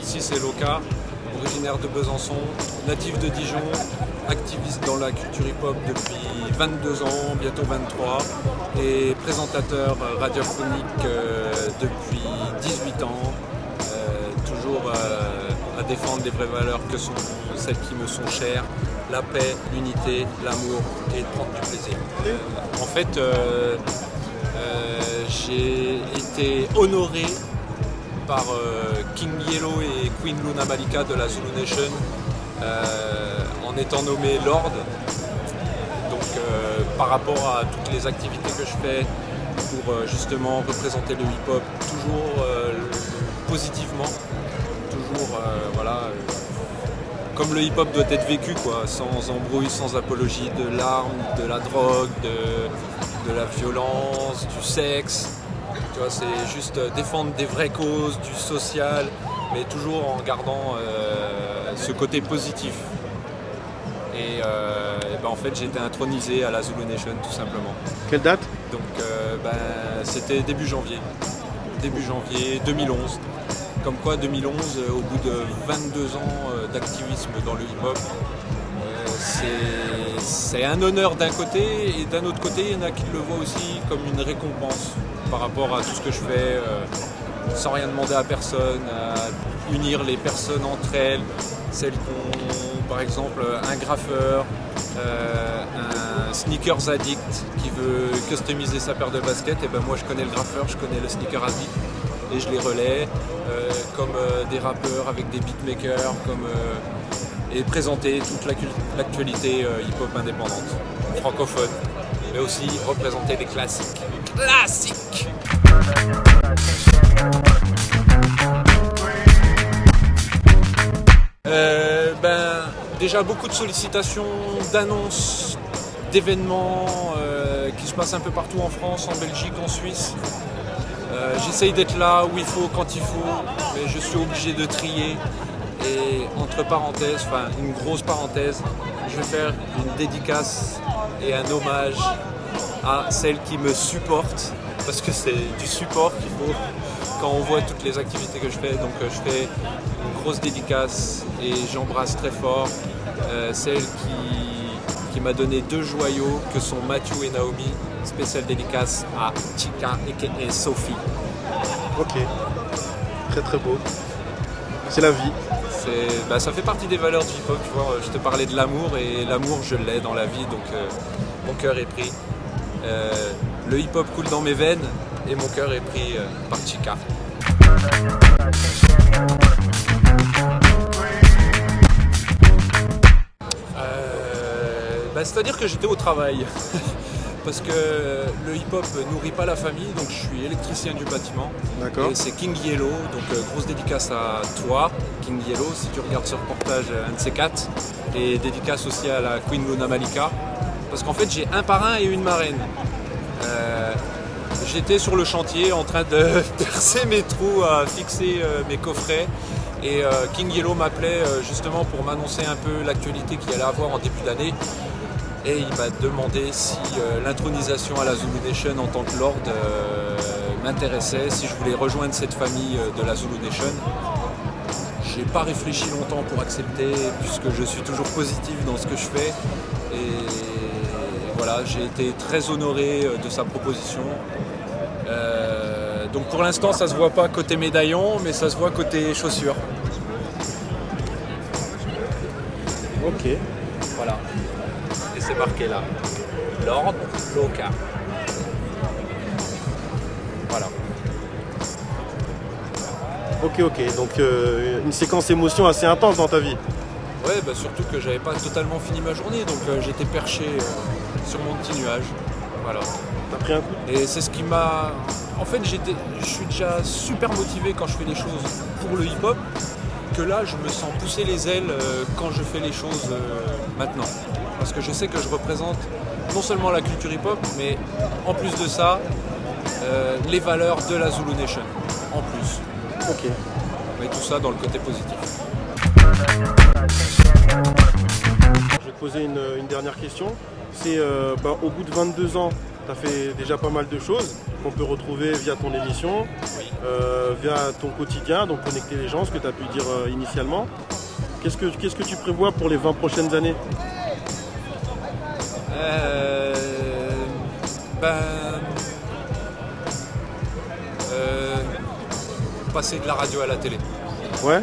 ici c'est Loka, originaire de Besançon, natif de Dijon, activiste dans la culture hip-hop depuis 22 ans, bientôt 23, et présentateur radiophonique depuis 18 ans, toujours à défendre des vraies valeurs que sont celles qui me sont chères, la paix, l'unité, l'amour et de prendre du plaisir. En fait, j'ai été honoré par King Yellow et Queen Luna Malika de la Zulu Nation en étant nommé Lord. Donc par rapport à toutes les activités que je fais pour justement représenter le hip-hop toujours positivement, toujours comme le hip-hop doit être vécu, quoi, sans embrouille, sans apologie de l'arme, de la drogue, de la violence, du sexe. Tu vois, c'est juste défendre des vraies causes, du social, mais toujours en gardant ce côté positif. Et en fait, j'ai été intronisé à la Zulu Nation, tout simplement. Quelle date? Donc, c'était début janvier 2011. Comme quoi, 2011, au bout de 22 ans d'activisme dans le hip-hop, c'est un honneur d'un côté, et d'un autre côté, il y en a qui le voient aussi comme une récompense par rapport à tout ce que je fais, sans rien demander à personne, à unir les personnes entre elles, celles qui ont, par exemple, un graffeur, un sneakers addict qui veut customiser sa paire de baskets, et ben moi je connais le graffeur, je connais le sneaker addict, et je les relais, comme des rappeurs avec des beatmakers, et présenter toute l'actualité hip-hop indépendante, francophone, mais aussi représenter les classiques. Classiques! Déjà beaucoup de sollicitations, d'annonces, d'événements qui se passent un peu partout en France, en Belgique, en Suisse. J'essaye d'être là où il faut, quand il faut, mais je suis obligé de trier. Et entre parenthèses, enfin une grosse parenthèse, je vais faire une dédicace et un hommage à celles qui me supportent, parce que c'est du support qu'il faut quand on voit toutes les activités que je fais. Donc je fais une grosse dédicace et j'embrasse très fort celle qui m'a donné 2 joyaux que sont Matthew et Naomi. Spéciale dédicace à Chica et Sophie. Ok, très très beau. C'est la vie. Ça fait partie des valeurs du hip-hop, tu vois. Je te parlais de l'amour, et l'amour je l'ai dans la vie, donc mon cœur est pris. Le hip-hop coule dans mes veines et mon cœur est pris par Chica. C'est-à-dire que j'étais au travail. Parce que le hip-hop nourrit pas la famille, donc je suis électricien du bâtiment. D'accord. Et c'est King Yellow, donc grosse dédicace à toi, King Yellow, si tu regardes ce reportage, un de ces 4. Et dédicace aussi à la Queen Luna Malika. Parce qu'en fait, j'ai un parrain et une marraine. J'étais sur le chantier en train de percer mes trous, à fixer mes coffrets. Et King Yellow m'appelait justement pour m'annoncer un peu l'actualité qu'il allait avoir en début d'année. Et il m'a demandé si l'intronisation à la Zulu Nation en tant que Lord m'intéressait, si je voulais rejoindre cette famille de la Zulu Nation. J'ai pas réfléchi longtemps pour accepter, puisque je suis toujours positif dans ce que je fais. Et voilà, j'ai été très honoré de sa proposition. Donc pour l'instant, ça se voit pas côté médaillon, mais ça se voit côté chaussures. Ok. Voilà. Et c'est marqué là. Lord Loka. Voilà. Ok. Donc une séquence émotion assez intense dans ta vie. Ouais, surtout que j'avais pas totalement fini ma journée, donc j'étais perché sur mon petit nuage. Voilà. T'as pris un coup? Et c'est ce qui m'a... En fait, je suis déjà super motivé quand je fais les choses pour le hip-hop, que là, je me sens pousser les ailes quand je fais les choses maintenant. Parce que je sais que je représente non seulement la culture hip-hop, mais en plus de ça, les valeurs de la Zulu Nation, en plus. Ok. Mais tout ça dans le côté positif. vais te poser une dernière question. C'est au bout de 22 ans, tu as fait déjà pas mal de choses qu'on peut retrouver via ton émission, via ton quotidien, donc connecter les gens, ce que tu as pu dire initialement. Qu'est-ce que tu prévois pour les 20 prochaines années? Passer de la radio à la télé. Ouais.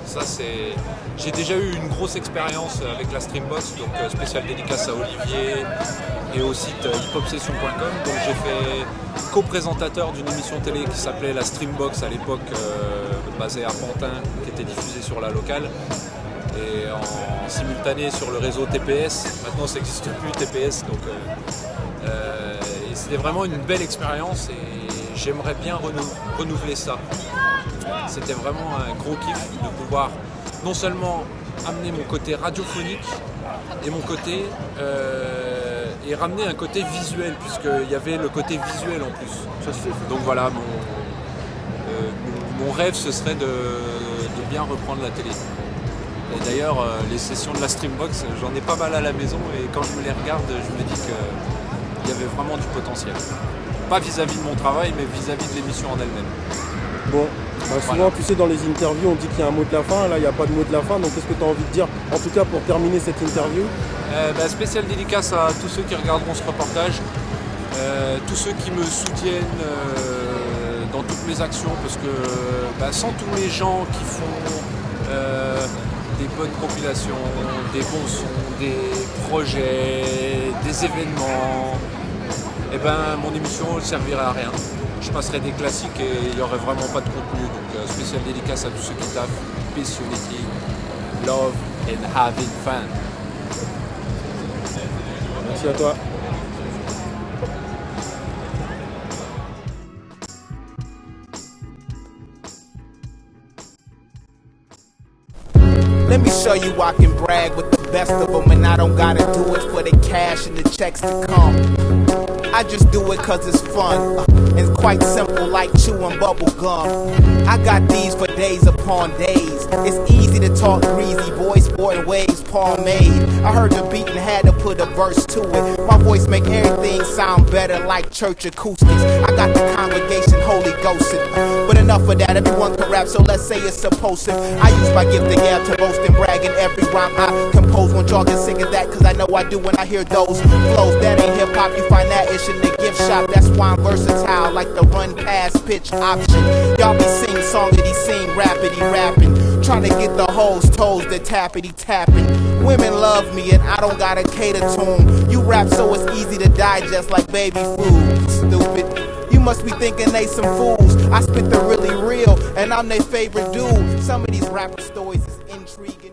Ça c'est. J'ai déjà eu une grosse expérience avec la Streambox, donc spéciale dédicace à Olivier et au site hiphopsession.com. Donc j'ai fait co-présentateur d'une émission télé qui s'appelait la Streambox à l'époque, basée à Pantin, qui était diffusée sur la locale et en simultané sur le réseau TPS. Maintenant ça n'existe plus TPS, donc et c'était vraiment une belle expérience et j'aimerais bien renouveler ça. C'était vraiment un gros kiff de pouvoir non seulement amener mon côté radiophonique et mon côté et ramener un côté visuel, puisqu'il y avait le côté visuel en plus. Donc voilà, mon rêve ce serait de bien reprendre la télé. Et d'ailleurs les sessions de la Streambox, j'en ai pas mal à la maison et quand je me les regarde, je me dis qu'il y avait vraiment du potentiel. Pas vis-à-vis de mon travail, mais vis-à-vis de l'émission en elle-même. Bon, souvent voilà. Tu sais, dans les interviews on dit qu'il y a un mot de la fin, là il n'y a pas de mot de la fin, donc qu'est-ce que tu as envie de dire, en tout cas pour terminer cette interview? Spéciale dédicace à tous ceux qui regarderont ce reportage, tous ceux qui me soutiennent dans toutes mes actions, parce que sans tous les gens qui font des bonnes compilations, des bons sons, des projets, des événements, mon émission ne servirait à rien. Je passerais des classiques et il n'y aurait vraiment pas de contenu. Donc spéciale dédicace à tous ceux qui taffent. Peace, unity, love and having fun. Merci à toi. Let me show you I can brag with the best of them, and I don't gotta do it for the cash and the checks to come. I just do it cause it's fun, and quite simple like chewing bubble gum. I got these for days upon days. It's easy to talk greasy, boy sporting waves, pomade. I heard the beat and had to put a verse to it. My voice make everything sound better like church acoustics. I got the congregation Holy Ghost in. But enough of that, everyone can rap, so let's say it's supposed to. I use my gift of gab to boast and brag in every rhyme I compose. Won't y'all get sick of that, cause I know I do when I hear those flows. That ain't hip hop, you find that ish in the gift shop. That's why I'm versatile, like the run past pitch option. Y'all be sing songity sing rappity rapping, trying to get the hoes toes that tappity tapping. Women love me and I don't gotta cater to them. You rap so it's easy to digest like baby food. Stupid. You must be thinking they some fools. I spit the really real and I'm their favorite dude. Some of these rapper stories is intriguing.